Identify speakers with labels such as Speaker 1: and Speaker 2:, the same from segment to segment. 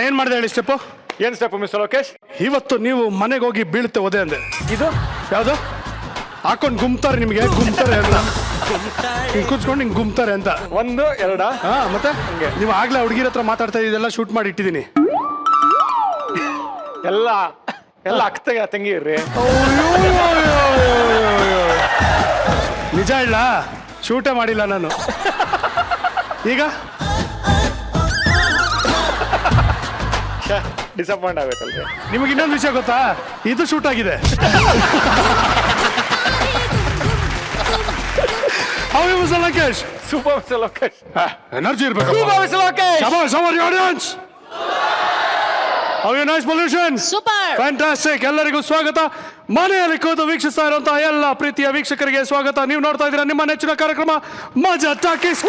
Speaker 1: ಏನ್ ಮಾಡಿದೆ ಹೇಳಿ ಸ್ಟೆಪ್ಪು?
Speaker 2: ಏನ್ ಸ್ಟೆಪ್ ಮಿಸ್ಟರ್ ಲೋಕೇಶ್?
Speaker 1: ಇವತ್ತು ನೀವು ಮನೆಗೆ ಹೋಗಿ ಬೀಳುತ್ತೆ ಒದೆ ಅಂದೆ.
Speaker 2: ಇದು
Speaker 1: ಯಾವ್ದು ಹಾಕೊಂಡು ಗುಮ್ತಾರೆ ನಿಮಗೆ, ಗುಮ್ತಾರೆ ಅಂತ ಕೂತ್ಕೊಂಡು ಹಿಂಗ್ ಗುಮ್ತಾರೆ ಅಂತ.
Speaker 2: 1 2
Speaker 1: ಹಾ ಮತ್ತೆ ನೀವು ಆಗ್ಲೇ ಹುಡುಗಿರ ಹತ್ರ ಮಾತಾಡ್ತಾ ಇದೆಲ್ಲ ಶೂಟ್ ಮಾಡಿ ಇಟ್ಟಿದ್ದೀನಿ.
Speaker 2: ಎಲ್ಲ ಅಕ್ಕ ತಂಗಿ ಇರ್ರಿ.
Speaker 1: ನಿಜ ಇಲ್ಲ, ಶೂಟೇ ಮಾಡಿಲ್ಲ ನಾನು. ಈಗ
Speaker 2: ಡಿಸಪಾಯಿಂಟ್ ಆಗ್ಬೇಕಲ್ರಿ.
Speaker 1: ನಿಮಗೆ ಇನ್ನೊಂದು ವಿಷಯ ಗೊತ್ತಾ, ಇದು ಶೂಟ್ ಆಗಿದೆ. Lokesh
Speaker 2: super mister Lokesh.
Speaker 1: Energy ಇರ್ಬೇಕು.
Speaker 2: Super mister Lokesh.
Speaker 1: Audience, how you nice pollution.
Speaker 3: Super
Speaker 1: fantastic. ಎಲ್ಲರಿಗೂ ಸ್ವಾಗತ. ಮನೆಯಲ್ಲಿ ಕೂತು ವೀಕ್ಷಿಸ್ತಾ ಇರುವಂತಹ ಎಲ್ಲ ಪ್ರೀತಿಯ ವೀಕ್ಷಕರಿಗೆ ಸ್ವಾಗತ. ನೀವು ನೋಡ್ತಾ ಇದ್ದೀರಾ ನಿಮ್ಮ ನೆಚ್ಚಿನ ಕಾರ್ಯಕ್ರಮ ಮಜಾ ಟಾಕೀಸ್.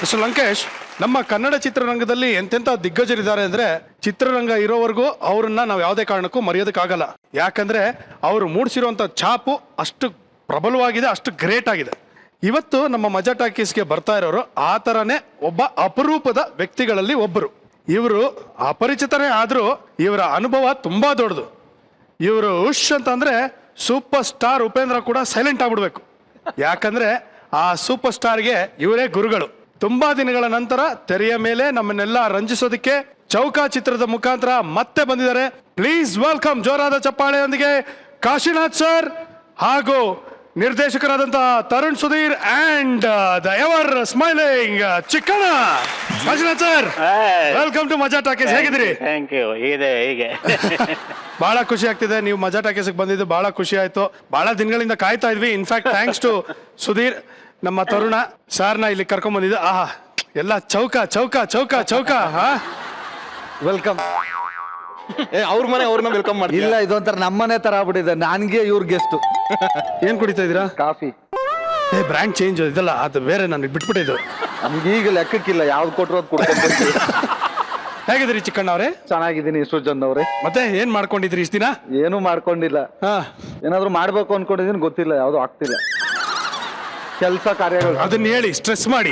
Speaker 1: ಮಿಸ್ಟರ್ ಲಂಕೇಶ್, ನಮ್ಮ ಕನ್ನಡ ಚಿತ್ರರಂಗದಲ್ಲಿ ಎಂತೆಂಥ ದಿಗ್ಗಜರಿದ್ದಾರೆ ಅಂದ್ರೆ ಚಿತ್ರರಂಗ ಇರೋವರೆಗೂ ಅವ್ರನ್ನ ನಾವು ಯಾವುದೇ ಕಾರಣಕ್ಕೂ ಮರೆಯೋದಕ್ಕಾಗಲ್ಲ. ಯಾಕಂದ್ರೆ ಅವರು ಮೂಡಿಸಿರುವಂಥ ಛಾಪು ಅಷ್ಟು ಪ್ರಬಲವಾಗಿದೆ, ಅಷ್ಟು ಗ್ರೇಟ್ ಆಗಿದೆ. ಇವತ್ತು ನಮ್ಮ ಮಜಾ ಟಾಕೀಸ್ಗೆ ಬರ್ತಾ ಇರೋರು ಆ ಥರನೇ ಒಬ್ಬ ಅಪರೂಪದ ವ್ಯಕ್ತಿಗಳಲ್ಲಿ ಒಬ್ಬರು. ಇವರು ಅಪರಿಚಿತರೇ ಆದರೂ ಇವರ ಅನುಭವ ತುಂಬಾ ದೊಡ್ಡದು. ಇವರು ಉಶ್ ಅಂತಂದ್ರೆ ಸೂಪರ್ ಸ್ಟಾರ್ ಉಪೇಂದ್ರ ಕೂಡ ಸೈಲೆಂಟ್ ಆಗ್ಬಿಡ್ಬೇಕು. ಯಾಕಂದ್ರೆ ಆ ಸೂಪರ್ ಸ್ಟಾರ್ಗೆ ಇವರೇ ಗುರುಗಳು. ತುಂಬಾ ದಿನಗಳ ನಂತರ ತೆರೆಯ ಮೇಲೆ ನಮ್ಮನ್ನೆಲ್ಲ ರಂಜಿಸೋದಕ್ಕೆ ಚೌಕ ಚಿತ್ರದ ಮುಖಾಂತರ ಮತ್ತೆ ಬಂದಿದ್ದಾರೆ. ಪ್ಲೀಸ್ ವೆಲ್ಕಮ್ ಜೋರಾದ ಚಪ್ಪಾಳೆಯೊಂದಿಗೆ ಕಾಶಿನಾಥ್ ಸರ್ ಹಾಗೂ ನಿರ್ದೇಶಕರಾದಂತಹ Tarun Sudhir and the ever smiling Chikkanna. Kashinath sir, welcome to Majaa talkies. ಹೇಗಿದ್ದೀರಿ?
Speaker 4: Thank you. ಹೀಗೆ
Speaker 1: ಬಹಳ ಖುಷಿ ಆಗ್ತಿದೆ ನೀವು ಮಜಾ ಟಾಕೀಸ್ಗೆ ಬಂದಿದ್ದು. ಬಹಳ ಖುಷಿ ಆಯ್ತು. ಬಹಳ ದಿನಗಳಿಂದ ಕಾಯ್ತಾ ಇದ್ವಿ. ಇನ್ಫ್ಯಾಕ್ಟ್ ಥ್ಯಾಂಕ್ಸ್ ಟು ಸುಧೀರ್, ನಮ್ಮ ತರುಣ ಸಾರ್ನ ಇಲ್ಲಿ ಕರ್ಕೊಂಡ್ ಬಂದಿದ್ದು. ಆಹಾ, ಎಲ್ಲ ಚೌಕ ಚೌಕ ಚೌಕ ಚೌಕ. ಹಾ,
Speaker 2: ವೆಲ್ಕಮ್. ಅವ್ರ ಮನೆ ಅವ್ರನ್ನ ವೆಲ್ಕಮ್ ಮಾಡಿ.
Speaker 5: ಇಲ್ಲ, ಇದೊಂಥರ ನಮ್ಮನೆ ತರ ಆಗ್ಬಿಟ್ಟಿದೆ. ನನ್ಗೆ ಇವ್ರ ಗೆಸ್ಟ್.
Speaker 1: ಏನ್ ಕುಡಿತಾ ಇದೀರಾ?
Speaker 5: ಕಾಫಿ.
Speaker 1: ಬ್ರ್ಯಾಂಡ್ ಚೇಂಜ್ ಇದೆಲ್ಲ, ಅದು ಬೇರೆ. ನಾನು ಬಿಟ್ಬಿಟ್ಟಿದ್ದು.
Speaker 5: ನಮ್ಗೆ ಈಗ ಲೆಕ್ಕಕ್ಕಿಲ್ಲ, ಯಾವ್ದು ಕೊಟ್ಟರು ಅದು ಕೊಡ್ಕೊಂಡು.
Speaker 1: ಹೇಗಿದ್ರಿ ಚಿಕ್ಕಣ್ಣ ಅವರೇ?
Speaker 5: ಚೆನ್ನಾಗಿದ್ದೀನಿ ಸೃಜನ್ ಅವ್ರೆ.
Speaker 1: ಮತ್ತೆ ಏನ್ ಮಾಡ್ಕೊಂಡಿದ್ರಿ ಇಷ್ಟ ದಿನ?
Speaker 5: ಏನು ಮಾಡ್ಕೊಂಡಿಲ್ಲ.
Speaker 1: ಹಾ,
Speaker 5: ಏನಾದ್ರು ಮಾಡ್ಬೇಕು ಅನ್ಕೊಂಡಿದೀನಿ, ಗೊತ್ತಿಲ್ಲ, ಯಾವ್ದು ಆಗ್ತಿಲ್ಲ. ಕೆಲಸ ಕಾರ್ಯಗಳು.
Speaker 1: ಅದನ್ನ ಹೇಳಿ, ಸ್ಟ್ರೆಸ್ ಮಾಡಿ.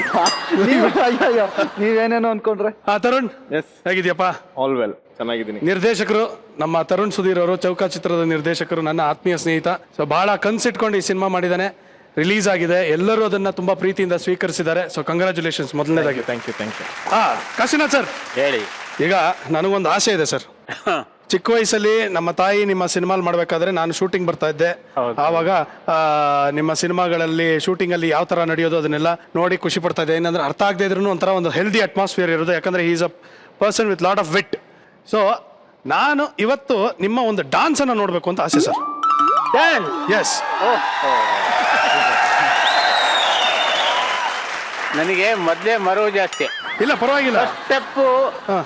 Speaker 5: ನೀವೇನೇನೋ ಅನ್ಕೊಂಡ್ರೆ.
Speaker 1: ತರುಣ್, ಹೇಗಿದ್ಯಪ್ಪ?
Speaker 2: ಆಲ್ ವೆಲ್, ಚೆನ್ನಾಗಿದ್ದೀನಿ.
Speaker 1: ನಿರ್ದೇಶಕರು ನಮ್ಮ ತರುಣ್ ಸುಧೀರ್ ಅವರು, ಚೌಕ ಚಿತ್ರದ ನಿರ್ದೇಶಕರು, ನನ್ನ ಆತ್ಮೀಯ ಸ್ನೇಹಿತ. ಸೊ ಬಹಳ ಕನ್ಸಿಟ್ಕೊಂಡು ಈ ಸಿನಿಮಾ ಮಾಡಿದ್ದಾನೆ. ರಿಲೀಸ್ ಆಗಿದೆ, ಎಲ್ಲರೂ ಅದನ್ನ ತುಂಬಾ ಪ್ರೀತಿಯಿಂದ ಸ್ವೀಕರಿಸಿದ್ದಾರೆ. ಸೊ ಕಂಗ್ರಾಚುಲೇಷನ್ಸ್ ಮೊದಲನೇದಾಗಿ.
Speaker 2: Thank you.
Speaker 1: ಕಾಶಿನಾಥ್ ಸರ್,
Speaker 4: ಹೇಳಿ.
Speaker 1: ಈಗ ನನಗೊಂದು ಆಸೆ ಇದೆ ಸರ್. ಚಿಕ್ಕ ವಯಸ್ಸಲ್ಲಿ ನಮ್ಮ ತಾಯಿ ನಿಮ್ಮ ಸಿನಿಮಾಲ್ ಮಾಡ್ಬೇಕಾದ್ರೆ ನಾನು ಶೂಟಿಂಗ್ ಬರ್ತಾ ಇದ್ದೆ. ಆವಾಗ ನಿಮ್ಮ ಸಿನಿಮಾಗಳಲ್ಲಿ ಶೂಟಿಂಗ್ ಅಲ್ಲಿ ಯಾವ ತರ ನಡೆಯೋದು ಅದನ್ನೆಲ್ಲ ನೋಡಿ ಖುಷಿ ಪಡ್ತಾ ಇದ್ದೆ. ಏನಂದ್ರೆ ಅರ್ಥ ಆಗದೆ ಇದ್ರೂ ಒಂಥರ ಒಂದು ಹೆಲ್ದಿ ಅಟ್ಮಾಸ್ಫಿಯರ್ ಇರೋದು. ಯಾಕಂದ್ರೆ is a person with lot of with. So ನಾನು ಇವತ್ತು ನಿಮ್ಮ ಒಂದು ಡಾನ್ಸ್ ಅನ್ನ ನೋಡ್ಬೇಕು ಅಂತ ಆಸೆ ಸರ್. ಎಸ್,
Speaker 4: ನನಗೆ ಮೊದ್ಲೇ ಮರವು ಜಾಸ್ತಿ.
Speaker 1: ಇಲ್ಲ ಪರವಾಗಿಲ್ಲ.
Speaker 4: ಸ್ಟೆಪ್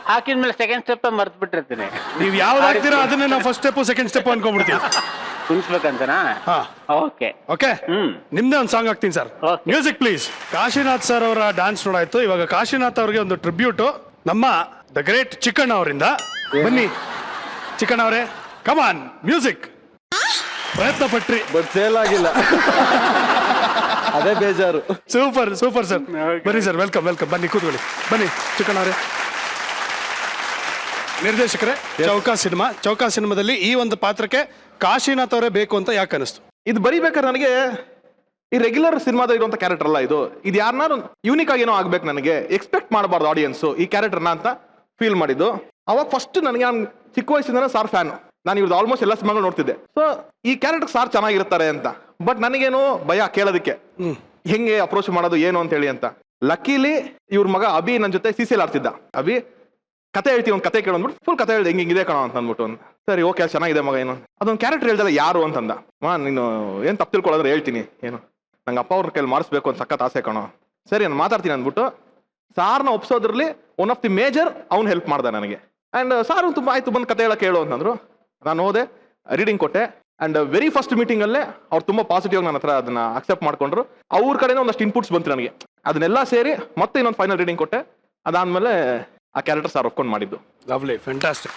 Speaker 4: ಹಾಕಿದ್ಮೇಲೆ ಸೆಕೆಂಡ್ ಸ್ಟೆಪ್ ಮರ್ತು ಬಿಟ್ಟಿರ್ತೀನಿ.
Speaker 1: ನೀವು ಯಾವ್ದು ಹಾಕ್ತೀರಾ ಅದನ್ನೇ ನಾವು ಫಸ್ಟ್ ಸ್ಟೆಪ್ ಸೆಕೆಂಡ್ ಸ್ಟೆಪ್ ಅನ್ಕೊಂಡ್ಬಿಡ್ತೀವಿ.
Speaker 4: ಕುಣಿಸ್ಬೇಕಂತನಾ? ಓಕೆ
Speaker 1: ಓಕೆ, ನಿಮ್ದೇ ಒಂದು ಸಾಂಗ್ ಹಾಕ್ತೀನಿ sir. Music please. Kashinath sir ಅವರ ಡಾನ್ಸ್ ನೋಡಾಯ್ತು. ಇವಾಗ ಕಾಶಿನಾಥ್ ಅವ್ರಿಗೆ ಒಂದು ಟ್ರಿಬ್ಯೂಟ್ ನಮ್ಮ ದ ಗ್ರೇಟ್ ಚಿಕ್ಕಣ್ಣ ಅವರಿಂದ. ಬನ್ನಿ ಚಿಕ್ಕಣ್ಣ ಅವರೇ, ಕಮಾನ್ ಮ್ಯೂಸಿಕ್. ಪ್ರಯತ್ನ ಪಟ್ರಿ,
Speaker 5: ಬಟ್ ಸೇಲ್ ಆಗಿಲ್ಲ. ಅದೇ ಬೇಜಾರು.
Speaker 1: Super super sir. ಬನ್ನಿ ಸರ್, ವೆಲ್ಕಮ್ ವೆಲ್ಕಮ್. ಬನ್ನಿ ಕೂತ್ಕೊಳ್ಳಿ. ಬನ್ನಿ ಚಿಕ್ಕಣ್ಣ ಅವರೇ. ನಿರ್ದೇಶಕರೇ, ಚೌಕ ಸಿನಿಮಾದಲ್ಲಿ ಈ ಒಂದು ಪಾತ್ರಕ್ಕೆ ಕಾಶಿನಾಥ್ ಅವರೇ ಬೇಕು ಅಂತ ಯಾಕೆ ಅನಿಸ್ತು?
Speaker 2: ಇದು ಬರಿಬೇಕಾದ್ರೆ ನನಗೆ ಈ ರೆಗ್ಯುಲರ್ ಸಿನಿಮಾದ ಇರುವಂತ ಕ್ಯಾರೆಕ್ಟರ್ ಅಲ್ಲ ಇದು. ಇದು ಯಾರನ್ನಾರು ಯೂನಿಕ್ ಆಗಿ ಏನೋ ಆಗ್ಬೇಕು. ನನಗೆ ಎಕ್ಸ್ಪೆಕ್ಟ್ ಮಾಡಬಾರ್ದು ಆಡಿಯನ್ಸ್ ಈ ಕ್ಯಾರೆಕ್ಟರ್ನ ಅಂತ ಫೀಲ್ ಮಾಡಿದ್ದು. ಅವಾಗ ಫಸ್ಟ್ ನನಗೆ, ನಾನು ಚಿಕ್ಕ ವಯಸ್ಸಿಂದ ಸಾರ್ ಫ್ಯಾನ್. ನಾನು ಇವ್ರದ್ದು ಆಲ್ಮೋಸ್ಟ್ ಎಲ್ಲ ಸಿನಿಮಾಗಳು ನೋಡ್ತಿದ್ದೆ. ಸೊ ಈ ಕ್ಯಾರೆಕ್ಟರ್ ಸಾರ್ ಚೆನ್ನಾಗಿರ್ತಾರೆ ಅಂತ. ಬಟ್ ನನಗೇನು ಭಯ ಕೇಳೋದಕ್ಕೆ, ಹೆಂಗೆ ಅಪ್ರೋಚ್ ಮಾಡೋದು ಏನು ಅಂತ ಹೇಳಿ ಅಂತ. ಲಕ್ಕೀಲಿ ಇವ್ರ ಮಗ ಅಭಿ ನನ್ನ ಜೊತೆ CCL ಆಡ್ತಿದ್ದ. ಅಭಿ ಕತೆ ಹೇಳ್ತೀವಿ, ಒಂದು ಕತೆ ಕೇಳೋದ್ಬಿಟ್ಟು ಫುಲ್ ಕತೆ ಹೇಳ್ದೆ, ಹಿಂಗಿದೆ ಕಣೋ ಅಂತ ಅಂದ್ಬಿಟ್ಟು. ಸರಿ ಓಕೆ, ಚೆನ್ನಾಗಿದೆ ಮಗ. ಏನು ಅದೊಂದು ಕ್ಯಾರೆಕ್ಟರ್ ಹೇಳ್ದಲ್ಲ ಯಾರು ಅಂತಂದ. ನೀನು ಏನು ತಪ್ಪು ತಿಳ್ಕೊಳ್ಳೋದ್ರೆ ಹೇಳ್ತೀನಿ, ಏನು ನಂಗೆ ಅಪ್ಪ ಅವ್ರ ಕೈಲಿ ಮಾಡಿಸ್ಬೇಕು ಅಂತ ಸಖತ್ ಆಸೆ ಕಣೋ. ಸರಿ ನಾನು ಮಾತಾಡ್ತೀನಿ ಅಂದ್ಬಿಟ್ಟು ಸಾರ್ನ ಒಪ್ಸೋದ್ರಲ್ಲಿ ಒನ್ ಆಫ್ ದಿ ಮೇಜರ್ ಅವ್ನು ಹೆಲ್ಪ್ ಮಾಡ್ದೆ ನನಗೆ. ಆ್ಯಂಡ್ ಸಾರು ತುಂಬ ಆಯ್ತು, ಬಂದು ಕತೆ ಹೇಳಕ್ಕೆ ಹೇಳು ಅಂತಂದ್ರು. ನಾನು ಹೋದೆ, ರೀಡಿಂಗ್ ಕೊಟ್ಟೆ. ಅಂಡ್ ವೆರಿ ಫಸ್ಟ್ ಮೀಟಿಂಗ್ ಅಲ್ಲೇ ಅವ್ರು ತುಂಬಾ ಪಾಸಿಟಿವ್ ನನ್ನ ಹತ್ರ ಅದನ್ನ ಅಕ್ಸೆಪ್ಟ್ ಮಾಡ್ಕೊಂಡ್ರು. ಅವ್ರ ಕಡೆಯಿಂದ ಒಂದಷ್ಟು ಇನ್ಪುಟ್ಸ್ ಬಂತು ನನಗೆ. ಅದನ್ನೆಲ್ಲ ಸೇರಿ ಮತ್ತೆ ಇನ್ನೊಂದು ಫೈನಲ್ ರೀಡಿಂಗ್ ಕೊಟ್ಟೆ. ಅದಾದ್ಮೇಲೆ ಆ ಕ್ಯಾರೆಕ್ಟರ್ ಸಾರ್ ಒಪ್ಕೊಂಡು ಮಾಡಿದ್ದು.
Speaker 1: Lovely, fantastic.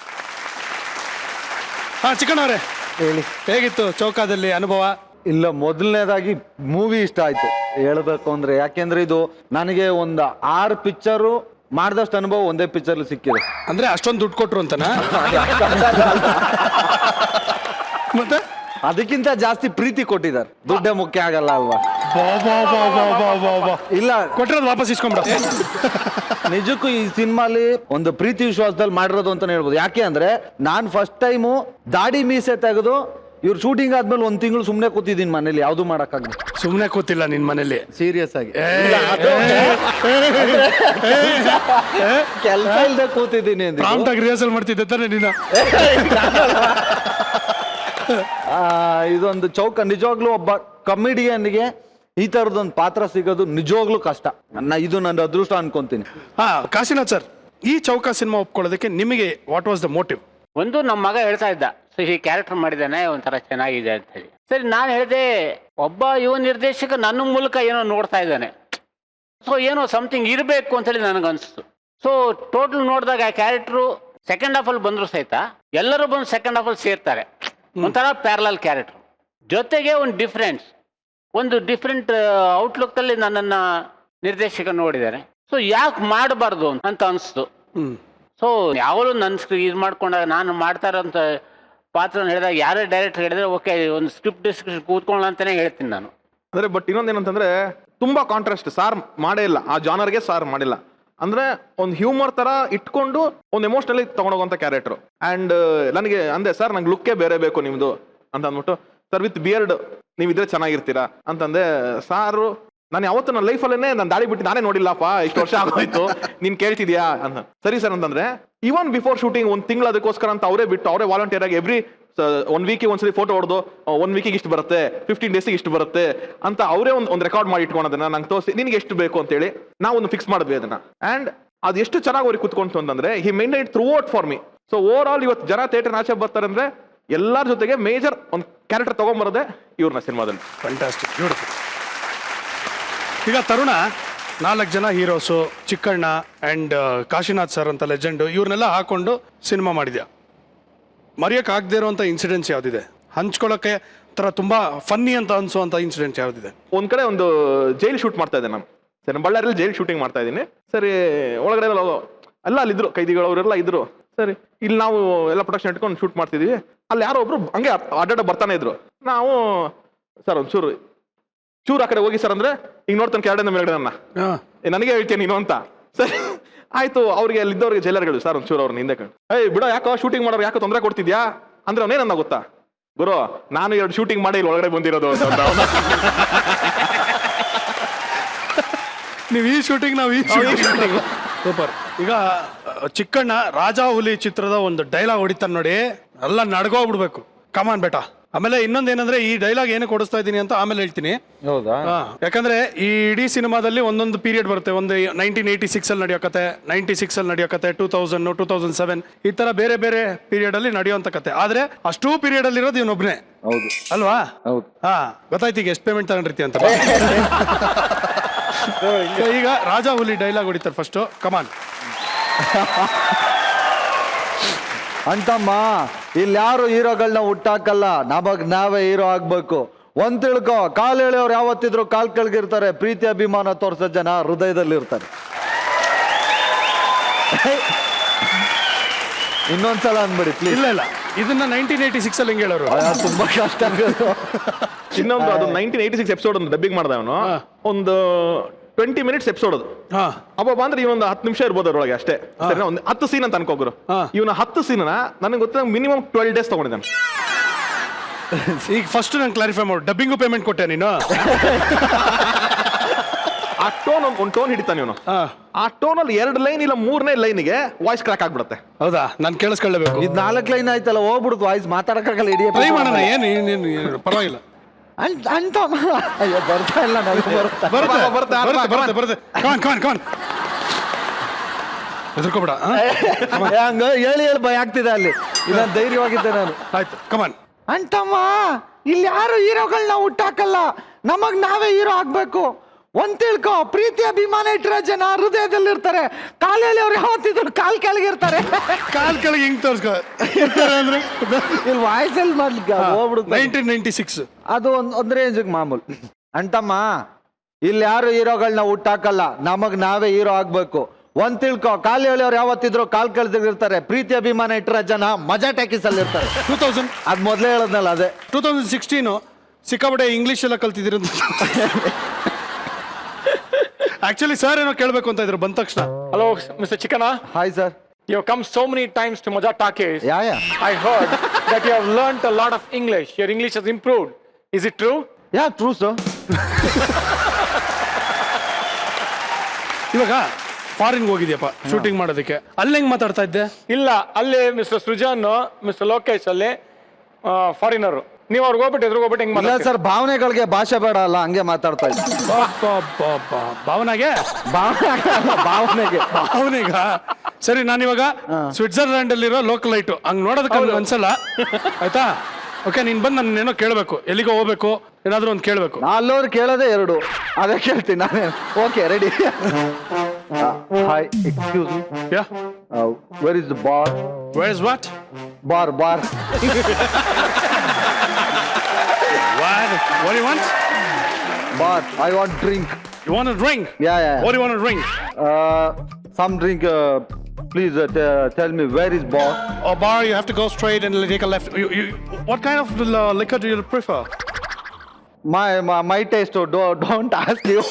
Speaker 1: ಚಿಕ್ಕಣ್ಣ ಅವರೇ ಹೇಳಿ, ಹೇಗಿತ್ತು ಚೌಕದಲ್ಲಿ ಅನುಭವ?
Speaker 5: ಇಲ್ಲ, ಮೊದಲನೇದಾಗಿ ಮೂವಿ ಇಷ್ಟ ಆಯ್ತು ಹೇಳ್ಬೇಕು ಅಂದ್ರೆ. ಯಾಕೆಂದ್ರೆ ಇದು ನನಗೆ ಒಂದು 6 ಪಿಕ್ಚರು ಮಾಡ್ದಷ್ಟು ಅನುಭವ ಒಂದೇ ಪಿಕ್ಚರ್ ಸಿಕ್ಕಿದೆ.
Speaker 1: ಅಂದ್ರೆ ಅಷ್ಟೊಂದು ದುಡ್ಡು ಕೊಟ್ರು ಅಂತನಾ? ಮತ್ತೆ
Speaker 5: ಅದಕ್ಕಿಂತ ಜಾಸ್ತಿ ಪ್ರೀತಿ ಕೊಟ್ಟಿದ್ದಾರೆ. ದುಡ್ಡೇ ಮುಖ್ಯ ಆಗಲ್ಲ ಅಲ್ವಾ? ಇಲ್ಲ,
Speaker 1: ಕೊಟ್ಟಿರೋದು ವಾಪಸ್ ಇಸ್ಕೊಂಬಿಡ.
Speaker 5: ನಿಜಕ್ಕೂ ಈ ಸಿನಿಮಾಲಿ ಒಂದು ಪ್ರೀತಿ ವಿಶ್ವಾಸದಲ್ಲಿ ಮಾಡಿರೋದು ಅಂತಾನೆ ಹೇಳ್ಬೋದು. ಯಾಕೆ ಅಂದ್ರೆ ನಾನು ಫಸ್ಟ್ ಟೈಮು ದಾಡಿ ಮೀಸೆ ತೆಗೆದು ಇವ್ರು ಶೂಟಿಂಗ್ ಆದ್ಮೇಲೆ 1 ತಿಂಗಳು ಸುಮ್ನೆ ಕೂತಿದ್ದೀನಿ ಮನೇಲಿ, ಯಾವ್ದು ಮಾಡಕ್ಕಾಗಲ್ಲ.
Speaker 1: ಸುಮ್ನೆ ಕೂತಿಲ್ಲ ನಿನ್ ಮನೇಲಿ,
Speaker 5: ಸೀರಿಯಸ್ ಆಗಿ ಕೆಲಸ ಇಲ್ಲದೆ ಕೂತಿದ್ದೀನಿ ಅಂತ.
Speaker 1: ಪ್ರಾಂಪ್ಟ್ ಆಗಿ ರಿಹರ್ಸಲ್ ಮಾಡ್ತಿದ್ದೆ ತಾನೆ ನೀನು?
Speaker 5: ಇದೊಂದು ಚೌಕ. ನಿಜವಾಗ್ಲೂ ಒಬ್ಬ ಕಮಿಡಿಯನ್ಗೆ ಈ ತರದೊಂದು ಪಾತ್ರ ಸಿಗೋದು ನಿಜವಾಗ್ಲೂ ಕಷ್ಟ. ಇದು ನನ್ನ ಅದೃಷ್ಟ ಅನ್ಕೊಂತೀನಿ.
Speaker 1: ಕಾಶಿನಾಥ್ ಸರ್, ಈ ಚೌಕ ಸಿನಿಮಾ ಒಪ್ಕೊಳ್ಳೋದಕ್ಕೆ ನಿಮಗೆ ವಾಟ್ ವಾಸ್ ದ ಮೋಟಿವ್?
Speaker 4: ಒಂದು ನಮ್ಮ ಮಗ ಹೇಳ್ತಾ ಇದ್ದ, ಸೊ ಈ ಕ್ಯಾರೆಕ್ಟರ್ ಮಾಡಿದ್ದಾನೆ ಒಂಥರ ಚೆನ್ನಾಗಿದೆ ಅಂತ ಹೇಳಿ. ಸರಿ, ನಾನು ಹೇಳಿದೆ ಒಬ್ಬ ಯುವ ನಿರ್ದೇಶಕ ನನ್ನ ಮೂಲಕ ಏನೋ ನೋಡ್ತಾ ಇದ್ದಾನೆ, ಸೊ ಏನೋ ಸಮಥಿಂಗ್ ಇರಬೇಕು ಅಂತೇಳಿ ನನಗನ್ನಿಸ್ತು. ಸೊ ಟೋಟಲ್ ನೋಡಿದಾಗ ಆ ಕ್ಯಾರೆಕ್ಟ್ರು ಸೆಕೆಂಡ್ ಹಾಫಲ್ಲಿ ಬಂದರೂ ಸಹಿತ ಎಲ್ಲರೂ ಬಂದು ಸೆಕೆಂಡ್ ಹಾಫಲ್ಲಿ ಸೇರ್ತಾರೆ. ಒಂಥರ ಪ್ಯಾರಲಲ್ ಕ್ಯಾರೆಕ್ಟರ್, ಜೊತೆಗೆ ಒಂದು ಡಿಫ್ರೆಂಟ್ ಔಟ್ಲುಕ್ಕಲ್ಲಿ ನನ್ನನ್ನು ನಿರ್ದೇಶಕ ನೋಡಿದ್ದಾರೆ. ಸೊ ಯಾಕೆ ಮಾಡಬಾರ್ದು ಅಂತ ಅನಿಸ್ತು. ಸೊ ಯಾವಾಗಲೂ ನನ್ನ ಇದು ಮಾಡ್ಕೊಂಡಾಗ ನಾನು ಮಾಡ್ತಾ ಇರೋಂಥ ಪಾತ್ರ ಹೇಳಿದಾಗ ಯಾರೇ ಡೈರೆಕ್ಟರ್ ಹೇಳಿದ್ರೆ ಓಕೆ, ಒಂದು ಸ್ಕ್ರಿಪ್ಟ್ ಡಿಸ್ಕಷನ್ ಕೂತ್ಕೊಳ್ಳ ಅಂತಾನೆ ಹೇಳ್ತೀನಿ ನಾನು.
Speaker 2: ಅಂದ್ರೆ ಬಟ್ ಇನ್ನೊಂದೇನಂತಂದ್ರೆ ತುಂಬಾ ಕಾಂಟ್ರಾಸ್ಟ್. ಸಾರ್ ಮಾಡೇ ಇಲ್ಲ, ಆ ಜಾನರ್ಗೆ ಸಾರ್ ಮಾಡಿಲ್ಲ. ಅಂದ್ರೆ ಒಂದು ಹ್ಯೂಮರ್ ತರ ಇಟ್ಕೊಂಡು ಒಂದು ಎಮೋಷನಲಿ ತಗೊಂಡೋಗುವಂತ ಕ್ಯಾರೆಕ್ಟರ್. ಅಂಡ್ ನನಗೆ ಅಂದೆ, ಸರ್ ನಂಗೆ ಲುಕ್ಕೇ ಬೇರೆ ಬೇಕು ನಿಮ್ದು ಅಂತ ಅಂದ್ಬಿಟ್ಟು, ಸರ್ ವಿತ್ ಬಿಯರ್ಡ್ ನೀವಿದ್ರೆ ಚೆನ್ನಾಗಿರ್ತೀರಾ ಅಂತಂದೆ. ಸಾರು ನಾನು ಯಾವತ್ತು ನನ್ನ ಲೈಫಲ್ಲೇ ನಾನು ದಾಡಿ ಬಿಟ್ಟು ನಾನೇ ನೋಡಿಲ್ಲಪ್ಪ, ಇಷ್ಟು ವರ್ಷ ಆಗೋಯ್ತು, ನೀನ್ ಕೇಳ್ತಿದ್ಯಾ ಅಂತ. ಸರಿ ಸರ್ ಅಂತಂದ್ರೆ, ಇವನ್ ಬಿಫೋರ್ ಶೂಟಿಂಗ್ 1 ತಿಂಗಳು ಅದಕ್ಕೋಸ್ಕರ ಅಂತ ಅವರೇ ಬಿಟ್ಟು ಅವರೇ ವಾಲಂಟಿಯರ್ ಆಗಿ ಎವ್ರಿ 1 ವೀಕಿಗೆ ಒಂದ್ಸಲಿ ಫೋಟೋ ಹೊಡೆದು 1 ವೀಕಿಗೆ ಇಷ್ಟು ಬರುತ್ತೆ, 15 ಡೇಸಿಗೆ ಇಷ್ಟು ಬರುತ್ತೆ ಅಂತ ಅವರೇ ಒಂದು ರೆಕಾರ್ಡ್ ಮಾಡಿ ಇಟ್ಕೊಳೋದನ್ನ ನಂಗೆ ತೋರಿಸಿ, ನಿನ್ಗೆ ಎಷ್ಟು ಬೇಕು ಅಂತೇಳಿ ನಾವು ಒಂದು ಫಿಕ್ಸ್ ಮಾಡಿದ್ವಿ ಅದನ್ನ. ಅಂಡ್ ಅದು ಎಷ್ಟು ಚೆನ್ನಾಗಿ ಅವ್ರಿಗೆ ಕುತ್ಕೊಂತು ಅಂತಂದ್ರೆ, he maintain it throughout for me. So overall ಇವತ್ತು ಜನ ಥಿಯೇಟರ್ ಆಚೆ ಬರ್ತಾರೆ ಅಂದ್ರೆ ಎಲ್ಲರ ಜೊತೆಗೆ ಮೇಜರ್ ಒಂದು ಕ್ಯಾರೆಕ್ಟರ್ ತಗೊಂಡ್ಬರೋದೇ ಇವ್ರನ್ನ ಸಿನಿಮಾದಲ್ಲಿ.
Speaker 1: Fantastic, beautiful. ಈಗ ತರುಣ 4 ಜನ heroes, Chikkanna and Kashinath sir ಅಂತ ಲೆಜೆಂಡ್, ಇವ್ರನ್ನೆಲ್ಲ ಹಾಕೊಂಡು ಸಿನಿಮಾ ಮಾಡಿದ್ಯಾ. ಮರೆಯಕ್ಕೆ ಆಗದೆ ಇರುವಂಥ ಇನ್ಸಿಡೆಂಟ್ಸ್ ಯಾವುದಿದೆ? ಹಂಚ್ಕೊಳ್ಳೋಕ್ಕೆ ಥರ ತುಂಬಾ ಫನ್ನಿ ಅಂತ ಅನ್ಸುವಂಥ ಇನ್ಸಿಡೆಂಟ್ಸ್ ಯಾವುದಿದೆ?
Speaker 2: ಒಂದ್ ಕಡೆ ಒಂದು ಜೈಲ್ ಶೂಟ್ ಮಾಡ್ತಾ ಇದ್ದೆ ನಾನು. ಸರಿ, ಬಳ್ಳಾರಿಯಲ್ಲಿ ಜೈಲ್ ಶೂಟಿಂಗ್ ಮಾಡ್ತಾ ಇದ್ದೀನಿ. ಸರಿ, ಒಳಗಡೆ ಎಲ್ಲ ಅಲ್ಲಿದ್ರು ಕೈದಿಗಳು, ಅವರೆಲ್ಲ ಇದ್ರು. ಸರಿ, ಇಲ್ಲಿ ನಾವು ಎಲ್ಲ ಪ್ರೊಡಕ್ಷನ್ ಇಟ್ಕೊಂಡು ಶೂಟ್ ಮಾಡ್ತಿದ್ವಿ. ಅಲ್ಲಿ ಯಾರೋ ಒಬ್ರು ಹಂಗೆ ಅಡ್ಡಾಡ ಬರ್ತಾನೆ ಇದ್ರು. ನಾವು ಸರ್ ಒಂಚೂರು ಆ ಕಡೆ ಹೋಗಿ ಸರ್ ಅಂದ್ರೆ ಈಗ ನೋಡ್ತಾನೆ ಕೆರಡಿಂದ ಮೇಲ್ಗಡೆ ನನ್ನ, ನನಗೆ ಹೇಳ್ತೇನೆ ನೀನು ಅಂತ. ಸರಿ ಆಯ್ತು, ಅವ್ರಿಗೆ ಅಲ್ಲಿದ್ದವ್ರಿಗೆ ಜೈಲರ್ಗಳು ಸರ್ ಒಂಚೂರು ಅವ್ರನ್ನ ಹಿಂದೆ ಕಂಡು, ಬಿಡೋ ಯಾಕೋ ಶೂಟಿಂಗ್ ಮಾಡೋರು ಯಾಕೋ ತೊಂದರೆ ಕೊಡ್ತಿದ್ಯಾ ಅಂದ್ರೆ ಅವನೇನನ್ನ ಗೊತ್ತಾ, ಗುರು ನಾನು 2 ಶೂಟಿಂಗ್ ಮಾಡಿ ಇಲ್ಲಿ ಒಳಗಡೆ ಬಂದಿರೋದು ಅಂತ.
Speaker 1: ನೀವು ಈ ಶೂಟಿಂಗ್, ನಾವು ಈ ಶೂಟಿಂಗ್. ಸೂಪರ್. ಈಗ ಚಿಕ್ಕಣ್ಣ ರಾಜಾ ಹುಲಿ ಚಿತ್ರದ ಒಂದು ಡೈಲಾಗ್ ಹೊಡಿತಾನೆ ನೋಡಿ, ಎಲ್ಲ ನಡ್ಗೋಗ್ಬಿಡ್ಬೇಕು, ಕಮಾನ್ ಬೇಟ. ಆಮೇಲೆ ಇನ್ನೊಂದೇನಂದ್ರೆ, ಈ ಡೈಲಾಗ್ ಏನು ಕೊಡಿಸ್ತಾ ಇದ್ದೀನಿ ಅಂತ ಆಮೇಲೆ ಹೇಳ್ತೀನಿ.
Speaker 5: ಹೌದಾ?
Speaker 1: ಯಾಕಂದ್ರೆ ಈ ಇಡೀ ಸಿನಿಮಾದಲ್ಲಿ ಒಂದೊಂದು ಪೀರಿಯಡ್ ಬರುತ್ತೆ. ಒಂದು 1986 ಅಲ್ಲಿ ನಡೆಯೋ ಕತೆ, 96 ಅಲ್ಲಿ ನಡೆಯೋ ಕತೆ, 2000, 2007 ಈ ತರ ಬೇರೆ ಬೇರೆ ಪೀರಿಯಡ್ ಅಲ್ಲಿ ನಡೆಯುವಂತ ಕತೆ. ಆದ್ರೆ ಅಷ್ಟೂ ಪೀರಿಯಡ್ ಅಲ್ಲಿ ಇರೋದು ಇವನೊಬ್ನೇ.
Speaker 5: ಹೌದು
Speaker 1: ಅಲ್ವಾ?
Speaker 5: ಹೌದು.
Speaker 1: ಗೊತ್ತಾಯ್ತು ಈಗ ಎಷ್ಟು ಪೇಮೆಂಟ್ ತಗೊಂಡಿರ್ತಿ ಅಂತ. ಈಗ ರಾಜಾ ಹುಲಿ ಡೈಲಾಗ್ ಹೊಡಿತಾರೆ ಫಸ್ಟ್, ಕಮಾನ್.
Speaker 5: ಅಂತಮ್ಮ, ಇಲ್ಲಿ ಯಾರು ಹೀರೋಗಳನ್ನ ಹುಟ್ಟಾಕಲ್ಲ, ನಮಗ್ ನಾವೇ ಹೀರೋ ಆಗ್ಬೇಕು. ಒಂದ್ ತಿಳ್ಕೊ, ಕಾಲ್ ಎಳೆಯವ್ರು ಯಾವತ್ತಿದ್ರು ಕಾಲ್ ಕೆಳಗಿರ್ತಾರೆ, ಪ್ರೀತಿ ಅಭಿಮಾನ ತೋರ್ಸೋ ಜನ ಹೃದಯದಲ್ಲಿ ಇರ್ತಾರೆ. ಇನ್ನೊಂದ್ಸಲ ಅನ್ಬೇಡಿ ಪ್ಲೀಸ್.
Speaker 1: ಇಲ್ಲ ಇದನ್ನ 1986 ಅಲ್ಲಿ ಹೆಂಗೆ ಹೇಳೋರು?
Speaker 5: ತುಂಬಾ ಕಷ್ಟ ಆಗೋದು.
Speaker 2: ಇನ್ನೊಂದು ಅದು 1986 ಎಪಿಸೋಡ್ ಒಂದು ಡಬ್ಬಿಂಗ್ ಮಾಡ್ದ ಅವನು. ಒಂದು 20 ಮಿನಿಟ್ಸ್ ಎಪಿಸೋಡ್ ಅದು. ಅಬ್ಬ ಅಂದ್ರೆ ಇವೊಂದು 10 ನಿಮಿಷ ಇರ್ಬೋದು ಅದ್ರೊಳಗೆ ಅಷ್ಟೇ. ಒಂದು 10 ಸೀನ್ ಅಂತ ಅನ್ಕೋಗ್ರು. ಇವನ 10 ಸೀನ್ ನನಗೆ ಗೊತ್ತ ಮಿನಿಮಮ್ 12 ಡೇಸ್ ತಗೊಂಡಿದ್ದಾನೆ.
Speaker 1: ಈಗ ಫಸ್ಟ್ ನಾನು ಕ್ಲಾರಿಫೈ ಮಾಡು, ಡಬ್ಬಿಂಗು ಪೇಮೆಂಟ್ ಕೊಟ್ಟೆ ನೀನು?
Speaker 2: ಆ ಟೋನ್ ಒಂದು ಟೋನ್ ಹಿಡಿತಾನೆ ಇವನು. ಆ ಟೋನ್ ಅಲ್ಲಿ 2 ಲೈನ್ ಇಲ್ಲ 3ನೇ ಲೈನ್ಗೆ ವಾಯ್ಸ್ ಕ್ರ್ಯಾಕ್ ಆಗ್ಬಿಡುತ್ತೆ.
Speaker 1: ಹೌದಾ? ನಾನು ಕೇಳಿಸ್ಕೊಳ್ಳಬೇಕು.
Speaker 5: ಇದು 4 ಲೈನ್ ಆಯ್ತಲ್ಲ, ಹೋಗ್ಬಿಡುದು ವಾಯ್ಸ್, ಮಾತಾಡಕ್ಕಾಗಲ್ಲ. ಇಡೀ
Speaker 1: ಟ್ರೈ ಮಾಡೋಣ, ಏನು ಪರವಾಗಿಲ್ಲ.
Speaker 5: ಅಂತ ಅಯ್ಯೋ ಬರ್ತಾ ಇಲ್ಲ, ನನಗೆ
Speaker 1: ಬರುತ್ತೆ. ಕಮಾನ್ ಹೆದರ್ಕೋಬೇಡ.
Speaker 5: ಹಂಗ ಹೇಳಿ ಭಯ ಆಗ್ತಿದೆ ಅಲ್ಲಿ. ಇಲ್ಲ ಧೈರ್ಯವಾಗಿದ್ದೆ ನಾನು.
Speaker 1: ಆಯ್ತು, ಕಮಾನ್.
Speaker 5: ಅಂತಮ್ಮ, ಇಲ್ಲಿ ಯಾರು ಹೀರೋಗಳನ್ನ ಹುಟ್ಟಾಕಲ್ಲ, ನಮಗ್ ನಾವೇ ಹೀರೋ ಆಗ್ಬೇಕು. ಒಂದ್ ತಿಳ್ಕೊ, ಪ್ರೀತಿ ಅಭಿಮಾನ ಇಟ್ಟಿರೋ ಜನ ಹೃದಯದಲ್ಲಿರ್ತಾರೆ. ಕಾಲ್ ಎಳೆಯವ್ರು ಯಾವತ್ತಿದ್ರು ಕಾಲ್ ಕೆಳಗಿರ್ತಾರೆ.
Speaker 1: ಕಾಲ್ ಕೆಳಗೆ ಹಿಂಗ್ ತೋರ್ಸ್ಕೊ ಅಂದ್ರೆ
Speaker 5: ಇಲ್ಲಿ ವಾಯ್ಸಲ್ಲಿ ಮಾಡ್ಲಿಕ್ಕೆ ಹೋಗ್ಬಿಡುತ್ತೆ.
Speaker 1: 1996
Speaker 5: ಅದು ಒಂದ್ ರೇಂಜಿಗೆ ಮಾಮೂಲು. ಅಂಟಮ್ಮ, ಇಲ್ಲಿ ಯಾರು ಹೀರೋಗಳನ್ನ ಹುಟ್ಟಾಕಲ್ಲ, ನಮಗ್ ನಾವೇ ಹೀರೋ ಆಗ್ಬೇಕು. ಒಂದ್ ತಿಳ್ಕೊ, ಕಾಲ್ ಎಳೆಯವ್ರು ಯಾವತ್ತಿದ್ರು ಕಾಲ್ ಕೆಳಗಿರ್ತಾರೆ. ಪ್ರೀತಿ ಅಭಿಮಾನ ಇಟ್ಟಿರೋ ಜನ ಮಜಾ ಟ್ಯಾಕಿಸ್ ಅಲ್ಲಿ ಇರ್ತಾರೆ.
Speaker 1: 2000
Speaker 5: ಅದ್ ಮೊದ್ಲೇ ಹೇಳದ್ನಲ್ಲ ಅದೇ.
Speaker 1: 2016 ಸಿಕ್ಕಾಪಟ್ಟೆ ಇಂಗ್ಲಿಷ್ ಎಲ್ಲ ಕಲ್ತಿದ್ದೀರ. ಆಕ್ಚುಲಿ ಸರ್ ಏನೋ ಕೇಳ್ಬೇಕು ಅಂತ ಇದ್ರು ಬಂದ ತಕ್ಷಣ.
Speaker 3: Hello, Mr. Chikana.
Speaker 5: Hi sir.
Speaker 3: You have come so many times to Maja Takis.
Speaker 5: Yeah
Speaker 3: I heard that you have learnt a lot of English. Your English has improved. Is it true?
Speaker 5: Yeah true sir.
Speaker 1: ಇವಾಗ foreign ಹೋಗಿದ್ಯಪ್ಪ shooting ಮಾಡೋದಕ್ಕೆ, ಅಲ್ಲಿ ಹೆಂಗ್ ಮಾತಾಡ್ತಾ ಇದ್ದೆ?
Speaker 3: ಇಲ್ಲ, ಅಲ್ಲಿ mister Srujan, mister Lokesh ಅಲ್ಲಿ ಫಾರಿನರು. ನೀವು ಅವ್ರಿಗೆ ಹೋಗ್ಬಿಟ್ಟು ಎದುರುಗೋಗ್ಬಿಟ್ಟು ಹೆಂಗ್
Speaker 5: ಇಲ್ಲ
Speaker 3: ಮಾತಾಡ್ತೀರಿ?
Speaker 5: ಸರ್, ಭಾವನೆಗಳಿಗೆ ಭಾಷೆ ಬೇಡ ಅಲ್ಲ, ಹಂಗೆ ಮಾತಾಡ್ತಾ ಇದ್ದೆ.
Speaker 1: ಭಾವನಾಗೆ
Speaker 5: ಭಾವನೆಗೆ
Speaker 1: ಭಾವನೆಗ ಸರಿ. ನಾನಿವಾಗ ಸ್ವಿಟ್ಜರ್ಲ್ಯಾಂಡ್ ಅಲ್ಲಿರೋ ಲೋಕಲ್ ಲೈಟ್ ಹಂಗ್ ನೋಡೋದಕ್ಕೆ ನನ್ಗೆ ಅನ್ಸಲ್ಲ, ಆಯ್ತಾ? ಓಕೆ, ನೀನ್ ಬಂದು ನನ್ನ ಏನೋ ಕೇಳಬೇಕು, ಎಲ್ಲಿಗೋ ಹೋಗ್ಬೇಕು, ಏನಾದ್ರೂ ಒಂದು ಕೇಳಬೇಕು.
Speaker 5: ಅಲ್ಲೋರು ಕೇಳೋದೇ ಎರಡು, ಅದೇ ಕೇಳ್ತೀನಿ ನಾನೇ. Okay, ready. Hi, excuse me,
Speaker 1: yeah,
Speaker 5: where is the bar?
Speaker 1: Where is what?
Speaker 5: Bar bar.
Speaker 1: What do you want?
Speaker 5: Bar, I want drink.
Speaker 1: You want a drink?
Speaker 5: Yeah.
Speaker 1: What do you want to drink?
Speaker 5: Some drink, please tell me where is bar?
Speaker 1: Or bar, you have to go straight and take a left. What kind of liquor do you prefer?
Speaker 5: My taste, don't ask you.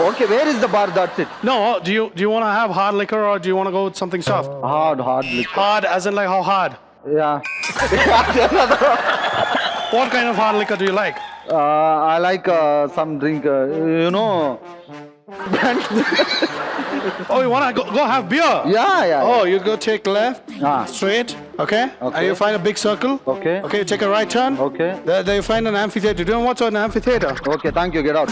Speaker 5: Okay, where is the bar? That's it.
Speaker 1: No, do you want to have hard liquor or do you want to go with something soft?
Speaker 5: Hard liquor.
Speaker 1: Hard as in like how hard?
Speaker 5: Yeah.
Speaker 1: What kind of hard liquor do you like?
Speaker 5: I like some drink, you know.
Speaker 1: Oh, you want to go have beer?
Speaker 5: Yeah.
Speaker 1: Oh, you go take left,
Speaker 5: Ah.
Speaker 1: straight, okay?
Speaker 5: Okay.
Speaker 1: And you find a big circle.
Speaker 5: Okay.
Speaker 1: Okay, you take a right turn.
Speaker 5: Okay.
Speaker 1: There you find an amphitheater. Do you know what's an amphitheater?
Speaker 5: Okay, thank you. Get out.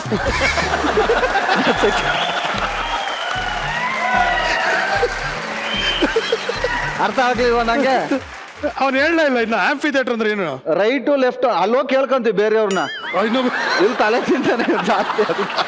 Speaker 5: ಅರ್ಥ ಆಗ್ಲಿಲ್ವ ನಂಗೆ?
Speaker 1: ಅವ್ನು ಹೇಳಲೇ ಇಲ್ಲ ಇನ್ನು ಆಂಫಿಥಿಯೇಟರ್ ಅಂದ್ರೆ ಏನು.
Speaker 5: Right left ಅಲ್ಲೋ ಕೇಳ್ಕೊಂತೀವಿ ಬೇರೆಯವ್ರನ್ನ.
Speaker 1: ಇನ್ನೊಬ್ಬ
Speaker 5: ಇಲ್ಲಿ ತಲೆ ತಿಂತಾನೆ ಜಾಸ್ತಿ ಅದಕ್ಕೆ.